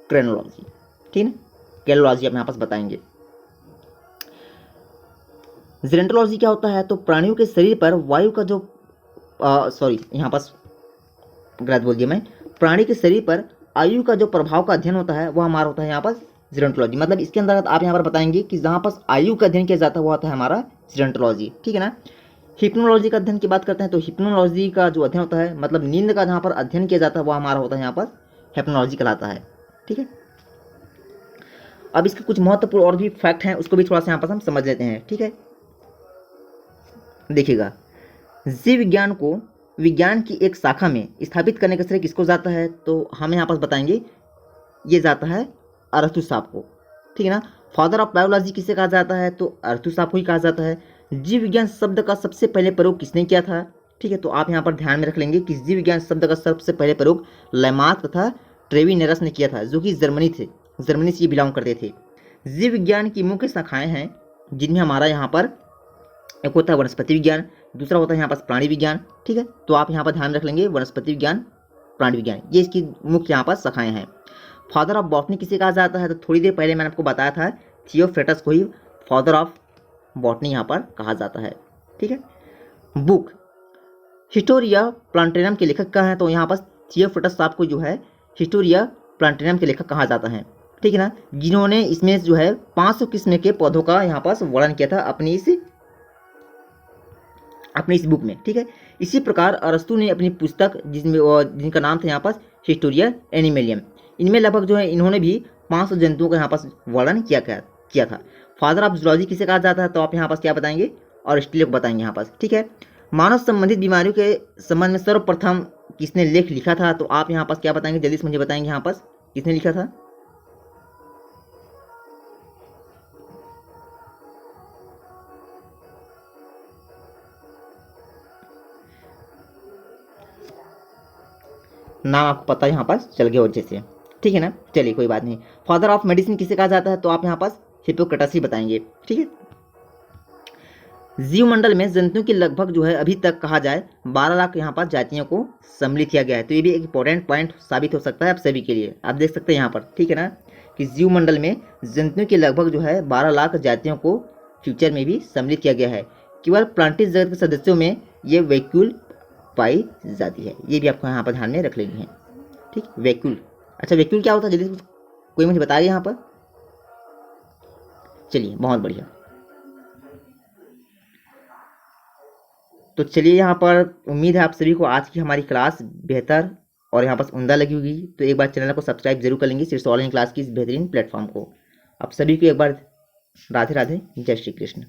Speaker 1: क्रेनोलॉजी। ठीक है। कैलोलॉजी आप यहाँ पास बताएंगे। जेरेंटोलॉजी क्या होता है। तो प्राणियों के शरीर पर वायु का जो यहाँ पास गलत बोल दिया मैं, प्राणी के शरीर पर आयु का जो प्रभाव का अध्ययन होता है, वो हमारा होता है यहाँ पास जेरेंटोलॉजी। मतलब इसके अंतर्गत आप यहाँ पर बताएंगे कि जहाँ पास आयु का अध्ययन किया जाता है, वो होता है हमारा जेरेंटोलॉजी। ठीक है ना। हिप्नोलॉजी का अध्ययन की बात करते हैं। तो हिप्नोलॉजी का जो अध्ययन होता है, मतलब नींद का जहाँ पर अध्ययन किया जाता है, वो हमारा होता है यहाँ पर हिप्नोलॉजी कहलाता है। ठीक है। अब इसके कुछ महत्वपूर्ण और भी फैक्ट हैं, उसको भी थोड़ा सा यहाँ पर हम समझ लेते हैं। ठीक है। देखिएगा, जीव विज्ञान को विज्ञान की एक शाखा में स्थापित करने का श्रेय किसको जाता है। तो हम यहाँ पास बताएंगे ये जाता है अरस्तू को। ठीक है ना। फादर ऑफ बायोलॉजी किसे कहा जाता है। तो अरस्तू को ही कहा जाता है। जीव विज्ञान शब्द का सबसे पहले प्रयोग किसने किया था। ठीक है। तो आप यहाँ पर ध्यान में रख लेंगे कि जीव विज्ञान शब्द का सबसे पहले प्रयोग लेमार्क तथा ट्रेविनेरस ने किया था, जो कि जर्मनी से ये बिलोंग करते थे। जीव विज्ञान की मुख्य शाखाएं हैं, जिनमें हमारा यहाँ पर एक होता है वनस्पति विज्ञान, दूसरा होता है यहाँ पास प्राणी विज्ञान। ठीक है। तो आप यहाँ पर ध्यान रख लेंगे वनस्पति विज्ञान, प्राणी विज्ञान, ये इसकी मुख्य यहाँ पास शाखाएं हैं। फादर ऑफ बॉटनी किसे कहा जाता है। तो थोड़ी देर पहले मैंने आपको बताया था, थियोफ्रेटस को ही फादर ऑफ बॉटनी यहाँ पर कहा जाता है। ठीक है। बुक हिस्टोरिया प्लांटेनम के लेखक कहाँ हैं। तो यहाँ पास थियोफ्रेटस साहब को जो है हिस्टोरिया प्लांटेनम के लेखक कहा जाता है। ठीक है ना। जिन्होंने इसमें जो है 500 किस्म के पौधों का यहाँ पास वर्णन किया था अपनी इस बुक में। ठीक है। इसी प्रकार अरस्तु ने अपनी पुस्तक जिनका नाम था यहाँ पास हिस्टोरिया एनिमलियम, इनमें लगभग जो है इन्होंने भी 500 जंतुओं का यहाँ पास वर्णन किया था। फादर ऑफ जूलॉजी किसे कहा जाता है, तो आप यहाँ पास क्या बताएंगे, अरिस्टोटल को बताएंगे यहाँ पास, ठीक है। मानव संबंधित बीमारियों के संबंध में सर्वप्रथम किसने लेख लिखा था, तो आप यहाँ पास क्या बताएंगे, जल्दी से मुझे बताएंगे यहाँ पास किसने लिखा था। नाम आपको पता है यहाँ पास चल गया वजह से, ठीक है ना। चलिए कोई बात नहीं। फादर ऑफ मेडिसिन किसे कहा जाता है, तो आप यहाँ पास हिप्पोक्रेटस ही बताएंगे, ठीक है। जीव मंडल में जंतुओं की लगभग जो है अभी तक कहा जाए 12 लाख यहाँ पर जातियों को सम्मिलित किया गया है। तो ये भी एक इंपॉर्टेंट पॉइंट साबित हो सकता है आप सभी के लिए। आप देख सकते हैं यहाँ पर, ठीक है ना, कि जीव मंडल में जंतुओं की लगभग जो है 12 लाख जातियों को फ्यूचर में भी सम्मिलित किया गया है। केवल प्लांटिस जगत के सदस्यों में ये वैक्यूल पाई जाती है। ये भी आपको यहाँ पर ध्यान में रख लेनी है, ठीक। वैक्यूल, अच्छा वैक्यूल क्या होता है, जल्दी कोई मुझे बताइए यहाँ पर। चलिए बहुत बढ़िया। तो चलिए यहाँ पर उम्मीद है आप सभी को आज की हमारी क्लास बेहतर और यहाँ पर उम्दा लगी होगी। तो एक बार चैनल को सब्सक्राइब जरूर कर लेंगे सिर्फ ऑनलाइन क्लास की इस बेहतरीन प्लेटफॉर्म को। आप सभी को एक बार राधे राधे, जय श्री कृष्ण।